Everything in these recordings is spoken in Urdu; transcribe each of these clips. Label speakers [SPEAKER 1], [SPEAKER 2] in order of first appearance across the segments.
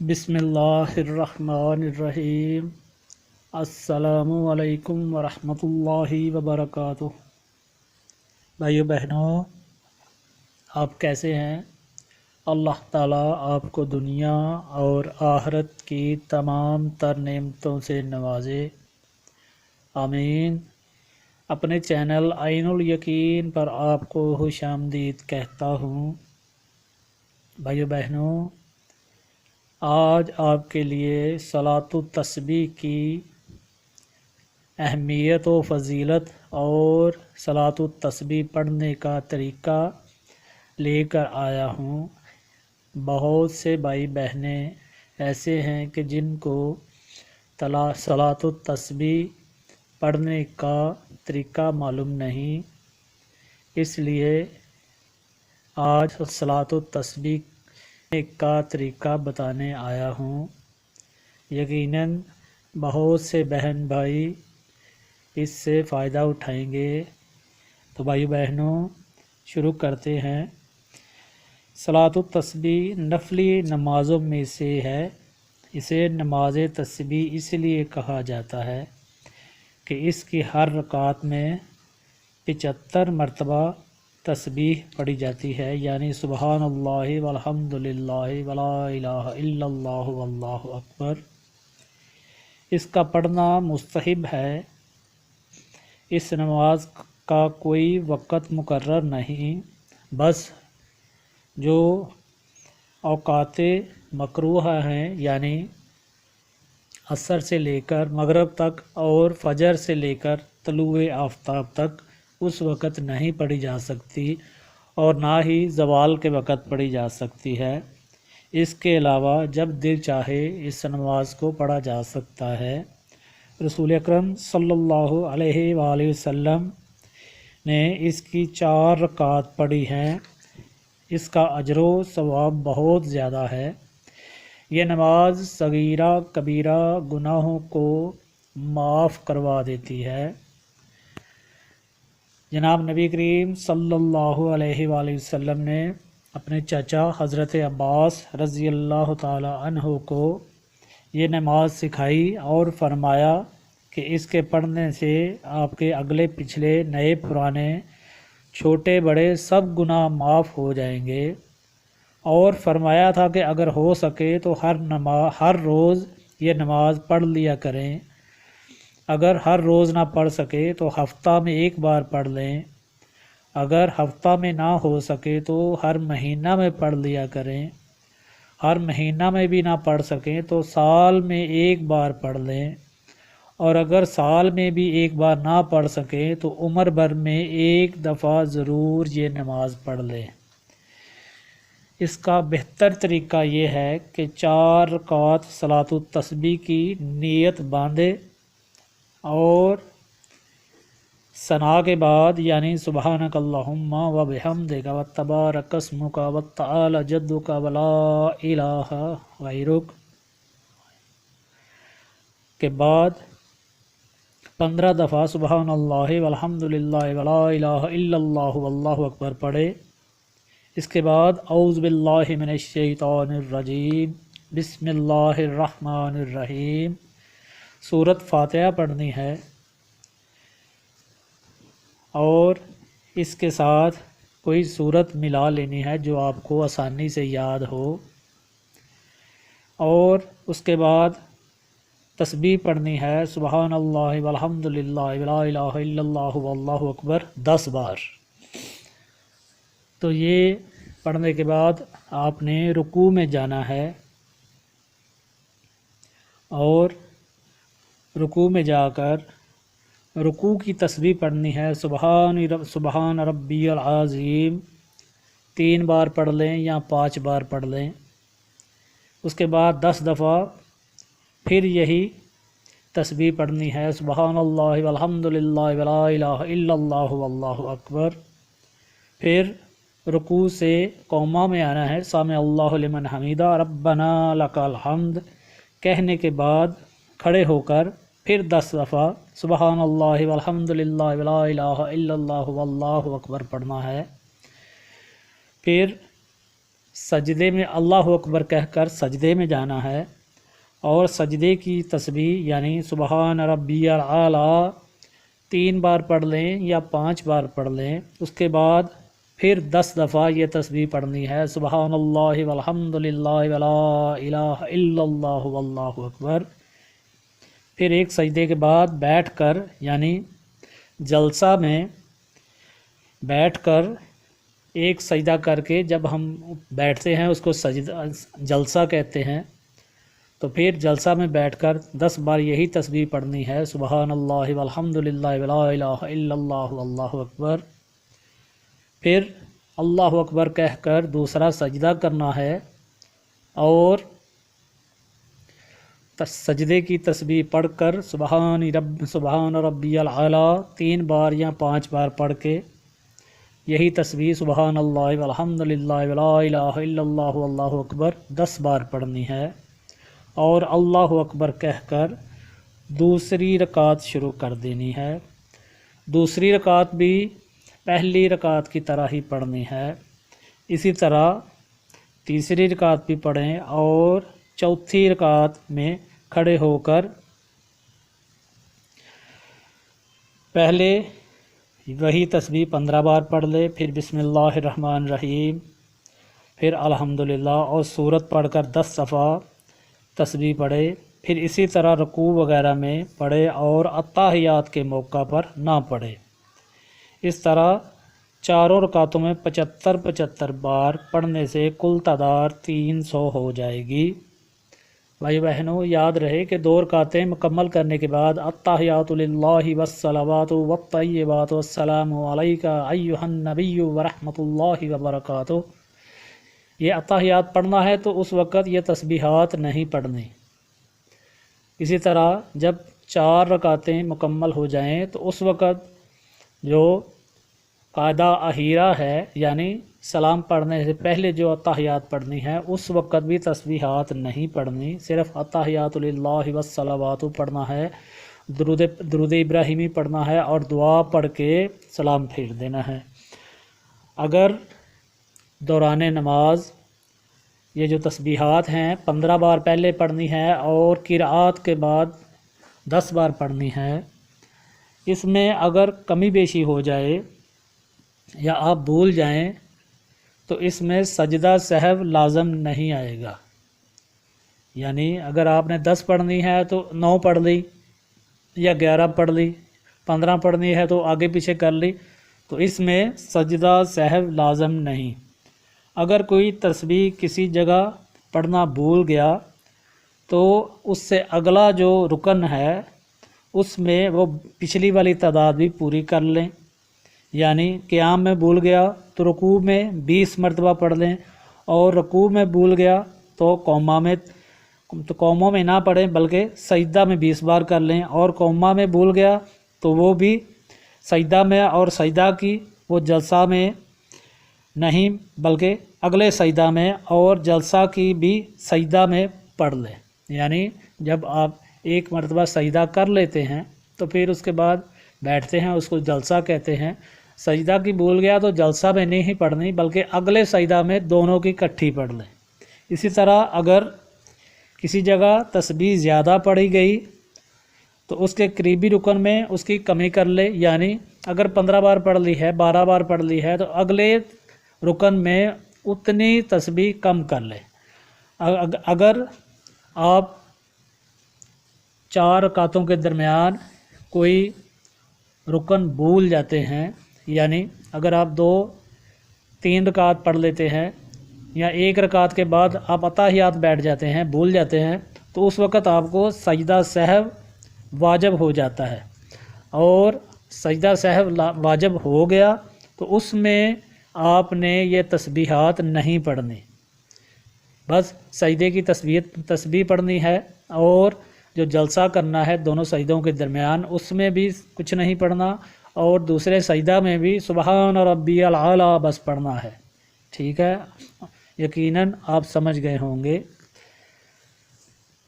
[SPEAKER 1] بسم اللہ الرحمن الرحیم۔ السلام علیکم ورحمۃ اللہ وبرکاتہ۔ بھائیو بہنوں، آپ کیسے ہیں؟ اللہ تعالیٰ آپ کو دنیا اور آخرت کی تمام تر نعمتوں سے نوازے، آمین۔ اپنے چینل عین الیقین پر آپ کو خوش آمدید کہتا ہوں۔ بھائیو بہنوں، آج آپ کے لیے صلاۃ التسبیح کی اہمیت و فضیلت اور صلاۃ التسبیح پڑھنے کا طریقہ لے کر آیا ہوں۔ بہت سے بھائی بہنیں ایسے ہیں کہ جن کو صلاۃ التسبیح پڑھنے کا طریقہ معلوم نہیں، اس لیے آج صلاۃ التسبیح کا طریقہ بتانے آیا ہوں۔ یقیناً بہت سے بہن بھائی اس سے فائدہ اٹھائیں گے۔ تو بھائی بہنوں، شروع کرتے ہیں۔ صلاۃ التسبیح نفلی نمازوں میں سے ہے۔ اسے نماز تسبیح اس لیے کہا جاتا ہے کہ اس کی ہر رکعت میں 75 مرتبہ تسبیح پڑھی جاتی ہے، یعنی سبحان اللہ والحمد للہ ولا الہ الا اللہ واللہ اکبر۔ اس کا پڑھنا مستحب ہے۔ اس نماز کا کوئی وقت مقرر نہیں، بس جو اوقات مکروہ ہیں، یعنی عصر سے لے کر مغرب تک اور فجر سے لے کر طلوع آفتاب تک، اس وقت نہیں پڑھی جا سکتی اور نہ ہی زوال کے وقت پڑھی جا سکتی ہے۔ اس کے علاوہ جب دل چاہے اس نماز کو پڑھا جا سکتا ہے۔ رسول اکرم صلی اللہ علیہ وآلہ وسلم نے اس کی 4 رکعات پڑھی ہیں۔ اس کا اجر و ثواب بہت زیادہ ہے۔ یہ نماز صغیرہ کبیرہ گناہوں کو معاف کروا دیتی ہے۔ جناب نبی کریم صلی اللہ علیہ وآلہ وسلم نے اپنے چچا حضرت عباس رضی اللہ تعالی عنہ کو یہ نماز سکھائی اور فرمایا کہ اس کے پڑھنے سے آپ کے اگلے پچھلے نئے پرانے چھوٹے بڑے سب گناہ معاف ہو جائیں گے، اور فرمایا تھا کہ اگر ہو سکے تو ہر روز یہ نماز پڑھ لیا کریں۔ اگر ہر روز نہ پڑھ سکے تو ہفتہ میں ایک بار پڑھ لیں۔ اگر ہفتہ میں نہ ہو سکے تو ہر مہینہ میں پڑھ لیا کریں۔ ہر مہینہ میں بھی نہ پڑھ سکیں تو سال میں ایک بار پڑھ لیں، اور اگر سال میں بھی ایک بار نہ پڑھ سکیں تو عمر بھر میں ایک دفعہ ضرور یہ نماز پڑھ لیں۔ اس کا بہتر طریقہ یہ ہے کہ 4 رکعت صلاۃ التسبیح کی نیت باندھے اور ثناء کے بعد، یعنی سبحانک اللہم و بحمدک و تبارک اسمک و تعالی جدک ولا الہ غیرک کے بعد 15 دفعہ سبحان اللہ والحمد للہ ولا الہ الا اللہ واللہ اکبر پڑھے۔ اس کے بعد اعوذ باللہ من الشیطان الرجیم، بسم اللہ الرحمن الرحیم سورۃ فاتحہ پڑھنی ہے، اور اس کے ساتھ کوئی سورت ملا لینی ہے جو آپ کو آسانی سے یاد ہو، اور اس کے بعد تسبیح پڑھنی ہے سبحان اللہ والحمد للہ ولا الہ الا اللہ واللہ اکبر 10 بار۔ تو یہ پڑھنے کے بعد آپ نے رکوع میں جانا ہے، اور رکوع میں جا کر رکوع کی تسبیح پڑھنی ہے سبحان ربی العظیم 3 بار پڑھ لیں یا 5 بار پڑھ لیں۔ اس کے بعد 10 دفعہ پھر یہی تسبیح پڑھنی ہے سبحان اللہ والحمد للہ ولا الہ الا اللہ واللہ اکبر۔ پھر رکوع سے قومہ میں آنا ہے، سامع اللہ لمن حمیدہ ربنا لک الحمد کہنے کے بعد کھڑے ہو کر پھر 10 دفعہ سبحان اللہ والحمد للہ ولا الہ الا اللہ واللہ اکبر پڑھنا ہے۔ پھر سجدے میں اللہ اکبر کہہ کر سجدے میں جانا ہے، اور سجدے کی تسبیح یعنی سبحان ربی الاعلیٰ 3 بار پڑھ لیں یا 5 بار پڑھ لیں۔ اس کے بعد پھر 10 دفعہ یہ تسبیح پڑھنی ہے، سبحان اللہ والحمد للہ ولا الہ الا اللہ واللہ اکبر۔ پھر ایک سجدے کے بعد بیٹھ کر یعنی جلسہ میں بیٹھ کر ایک سجدہ کر کے، جب ہم بیٹھتے ہیں اس کو سجدہ جلسہ کہتے ہیں، تو پھر جلسہ میں بیٹھ کر 10 بار یہی تسبیح پڑھنی ہے، سبحان اللہ والحمد للہ ولا الہ الا اللہ واللہ اکبر۔ پھر اللہ اکبر کہہ کر دوسرا سجدہ کرنا ہے، اور سجدے کی تسبیح پڑھ کر سبحان ربی الاعلیٰ 3 بار یا 5 بار پڑھ کے یہی تسبیح سبحان اللہ والحمد للہ ولا الہ الا اللہ واللہ اکبر 10 بار پڑھنی ہے، اور اللہ اکبر کہہ کر دوسری رکعت شروع کر دینی ہے۔ دوسری رکعت بھی پہلی رکعت کی طرح ہی پڑھنی ہے، اسی طرح تیسری رکعت بھی پڑھیں، اور چوتھی رکعت میں کھڑے ہو کر پہلے وہی تسبیح 15 بار پڑھ لے، پھر بسم اللہ الرحمن الرحیم، پھر الحمدللہ، اور سورت پڑھ کر 10 دفعہ تسبیح پڑھے، پھر اسی طرح رکوع وغیرہ میں پڑھے اور اتحیات کے موقع پر نہ پڑھے۔ اس طرح چاروں رکعتوں میں 75 بار پڑھنے سے کل تعداد 300 ہو جائے گی۔ بھائی بہنوں، یاد رہے کہ 2 رکعتیں مکمل کرنے کے بعد التحیات للہ والصلوات والطیبات والسلام علیک ایھا النبی ورحمۃ اللہ وبرکاتہ، یہ اتحیات پڑھنا ہے تو اس وقت یہ تسبیحات نہیں پڑھنی۔ اسی طرح جب 4 رکعتیں مکمل ہو جائیں تو اس وقت جو قاعدہ اخیرہ ہے یعنی سلام پڑھنے سے پہلے جو اتحیات پڑھنی ہے اس وقت بھی تسبیحات نہیں پڑھنی، صرف اتحیات للہ والصلوات پڑھنا ہے، درود ابراہیمی پڑھنا ہے اور دعا پڑھ کے سلام پھیر دینا ہے۔ اگر دوران نماز یہ جو تسبیحات ہیں 15 بار پہلے پڑھنی ہے اور قرأت کے بعد 10 بار پڑھنی ہے، اس میں اگر کمی بیشی ہو جائے یا آپ بھول جائیں تو اس میں سجدہ سہو لازم نہیں آئے گا، یعنی اگر آپ نے 10 پڑھنی ہے تو 9 پڑھ لی یا 11 پڑھ لی، 15 پڑھنی ہے تو آگے پیچھے کر لی، تو اس میں سجدہ سہو لازم نہیں۔ اگر کوئی تسبیح کسی جگہ پڑھنا بھول گیا تو اس سے اگلا جو رکن ہے اس میں وہ پچھلی والی تعداد بھی پوری کر لیں، یعنی قیام میں بھول گیا تو رکوع میں 20 مرتبہ پڑھ لیں، اور رکوع میں بھول گیا تو قوموں میں نہ پڑھیں بلکہ سجدہ میں 20 بار کر لیں، اور قومہ میں بھول گیا تو وہ بھی سجدہ میں، اور سجدہ کی وہ جلسہ میں نہیں بلکہ اگلے سجدہ میں، اور جلسہ کی بھی سجدہ میں پڑھ لیں۔ یعنی جب آپ ایک مرتبہ سجدہ کر لیتے ہیں تو پھر اس کے بعد بیٹھتے ہیں، اس کو جلسہ کہتے ہیں۔ سجدہ کی بھول گیا تو جلسہ میں نہیں پڑھنی بلکہ اگلے سجدہ میں دونوں کی اکٹھی پڑھ لیں۔ اسی طرح اگر کسی جگہ تسبیح زیادہ پڑھی گئی تو اس کے قریبی رکن میں اس کی کمی کر لے، یعنی اگر 15 بار پڑھ لی ہے، 12 بار پڑھ لی ہے تو اگلے رکن میں اتنی تسبیح کم کر لے۔ اگر آپ 4 رکعتوں کے درمیان کوئی رکن بھول جاتے ہیں، یعنی اگر آپ 2-3 رکعت پڑھ لیتے ہیں یا 1 رکعت کے بعد آپ اتحیات بیٹھ جاتے ہیں، بھول جاتے ہیں، تو اس وقت آپ کو سجدہ سہو واجب ہو جاتا ہے، اور سجدہ سہو واجب ہو گیا تو اس میں آپ نے یہ تسبیحات نہیں پڑھنی، بس سجدے کی تسبیح پڑھنی ہے، اور جو جلسہ کرنا ہے دونوں سجدوں کے درمیان اس میں بھی کچھ نہیں پڑھنا، اور دوسرے سجدہ میں بھی سبحان ربی الاعلیٰ بس پڑھنا ہے۔ ٹھیک ہے، یقیناً آپ سمجھ گئے ہوں گے۔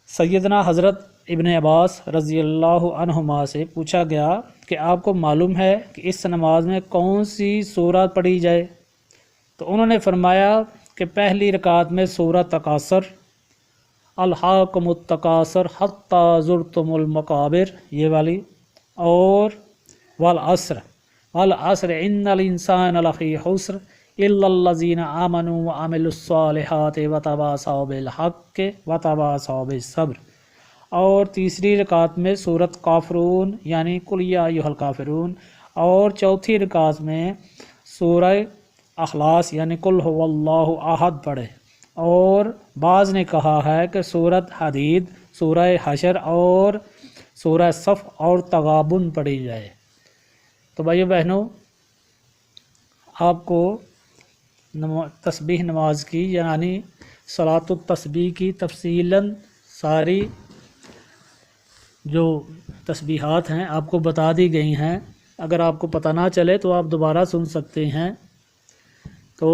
[SPEAKER 1] سیدنا حضرت ابن عباس رضی اللہ عنہما سے پوچھا گیا کہ آپ کو معلوم ہے کہ اس نماز میں کون سی سورت پڑھی جائے؟ تو انہوں نے فرمایا کہ پہلی رکعت میں سورہ تکاثر، الحاکم التکاثر حتی زرتم المقابر یہ والی، اور والعصر والعصر ان الانسان لفی خسر الا الذین آمنوا وعملوا الصالحات وتواصوا بالحق وتواصوا بالصبر، اور تیسری رکعت میں سورۃ کافرون یعنی قل یا ایھا الکافرون، اور چوتھی رکعت میں سورہ اخلاص یعنی قل ھو اللہ احد پڑھے، اور بعض نے کہا ہے کہ سورۃ حدید، سورہ حشر اور سورہ صف اور تغابن پڑھی جائے۔ تو بھائیو بہنوں، آپ کو تسبیح نماز کی یعنی صلاۃ التسبیح کی تفصیلاً ساری جو تسبیحات ہیں آپ کو بتا دی گئی ہیں۔ اگر آپ کو پتہ نہ چلے تو آپ دوبارہ سن سکتے ہیں۔ تو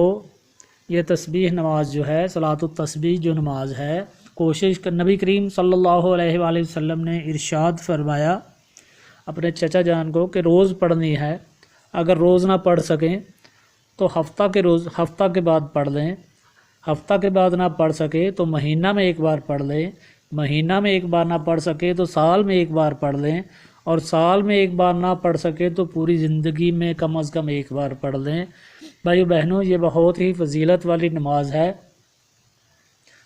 [SPEAKER 1] یہ تسبیح نماز جو ہے، صلاۃ التسبیح جو نماز ہے، کوشش کر، نبی کریم صلی اللہ علیہ وآلہ وسلم نے ارشاد فرمایا اپنے چچا جان کو کہ روز پڑھنی ہے۔ اگر روز نہ پڑھ سکیں تو ہفتہ کے بعد پڑھ لیں، ہفتہ کے بعد نہ پڑھ سکے تو مہینہ میں ایک بار پڑھ لیں، مہینہ میں ایک بار نہ پڑھ سکے تو سال میں ایک بار پڑھ لیں، اور سال میں ایک بار نہ پڑھ سکے تو پوری زندگی میں کم از کم ایک بار پڑھ لیں۔ بھائیو بہنوں، یہ بہت ہی فضیلت والی نماز ہے۔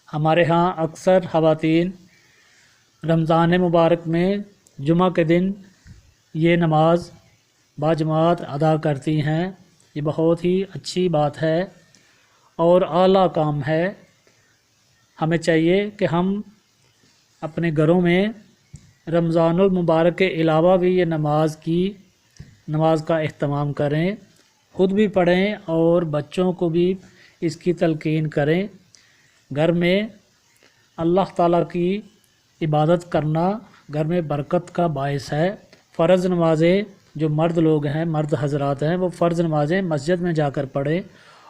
[SPEAKER 1] ہمارے ہاں اکثر خواتین رمضان مبارک میں جمعہ کے دن یہ نماز باجماعت ادا کرتی ہیں۔ یہ بہت ہی اچھی بات ہے اور اعلیٰ کام ہے۔ ہمیں چاہیے کہ ہم اپنے گھروں میں رمضان المبارک کے علاوہ بھی یہ نماز کا اہتمام کریں، خود بھی پڑھیں اور بچوں کو بھی اس کی تلقین کریں۔ گھر میں اللہ تعالیٰ کی عبادت کرنا گھر میں برکت کا باعث ہے۔ فرض نمازیں جو مرد لوگ ہیں، مرد حضرات ہیں، وہ فرض نمازیں مسجد میں جا کر پڑھیں،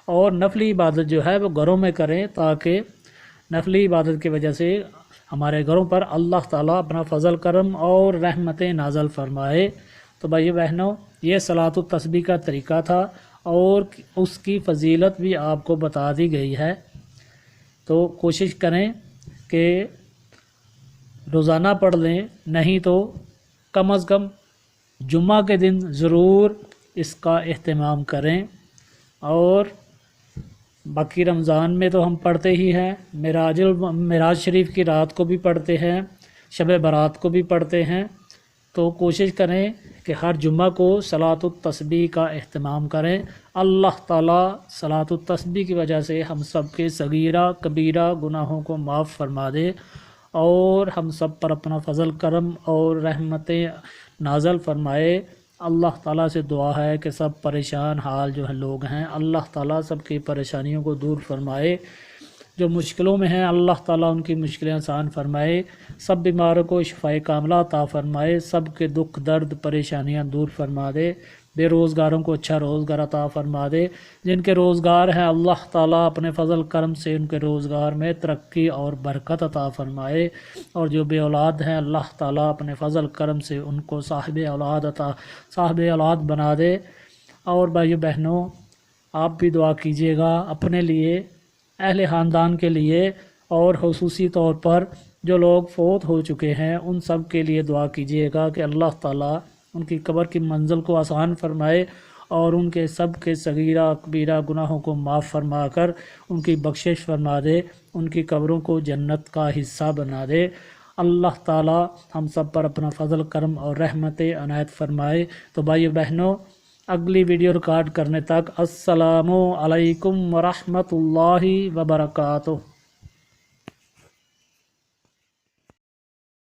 [SPEAKER 1] اور نفلی عبادت جو ہے وہ گھروں میں کریں، تاکہ نفلی عبادت کی وجہ سے ہمارے گھروں پر اللہ تعالیٰ اپنا فضل کرم اور رحمتیں نازل فرمائے۔ تو بھائیو بہنوں، یہ صلاۃ التسبیح کا طریقہ تھا اور اس کی فضیلت بھی آپ کو بتا دی گئی ہے۔ تو کوشش کریں کہ روزانہ پڑھ لیں، نہیں تو کم از کم جمعہ کے دن ضرور اس کا اہتمام کریں۔ اور باقی رمضان میں تو ہم پڑھتے ہی ہیں، معراج شریف کی رات کو بھی پڑھتے ہیں، شب برات کو بھی پڑھتے ہیں۔ تو کوشش کریں کہ ہر جمعہ کو صلاۃ التسبیح کا اہتمام کریں۔ اللہ تعالیٰ صلاۃ التسبیح کی وجہ سے ہم سب کے صغیرہ کبیرہ گناہوں کو معاف فرما دے، اور ہم سب پر اپنا فضل کرم اور رحمتیں نازل فرمائے۔ اللہ تعالیٰ سے دعا ہے کہ سب پریشان حال جو لوگ ہیں، اللہ تعالیٰ سب کی پریشانیوں کو دور فرمائے۔ جو مشکلوں میں ہیں اللہ تعالیٰ ان کی مشکلیں آسان فرمائے، سب بیماروں کو شفاء کاملہ عطا فرمائے، سب کے دکھ درد پریشانیاں دور فرما دے، بے روزگاروں کو اچھا روزگار عطا فرما دے، جن کے روزگار ہیں اللہ تعالیٰ اپنے فضل کرم سے ان کے روزگار میں ترقی اور برکت عطا فرمائے، اور جو بے اولاد ہیں اللہ تعالیٰ اپنے فضل کرم سے ان کو صاحب اولاد بنا دے۔ اور بھائیو بہنوں، آپ بھی دعا کیجیے گا اپنے لیے، اہل خاندان کے لیے، اور خصوصی طور پر جو لوگ فوت ہو چکے ہیں ان سب کے لیے دعا کیجیے گا کہ اللہ تعالیٰ ان کی قبر کی منزل کو آسان فرمائے، اور ان کے سب کے صغیرہ کبیرہ گناہوں کو معاف فرما کر ان کی بخشش فرما دے، ان کی قبروں کو جنت کا حصہ بنا دے۔ اللہ تعالیٰ ہم سب پر اپنا فضل کرم اور رحمت عنایت فرمائے۔ تو بھائیو بہنوں، اگلی ویڈیو ریکارڈ کرنے تک السلام علیکم ورحمۃ اللہ وبرکاتہ۔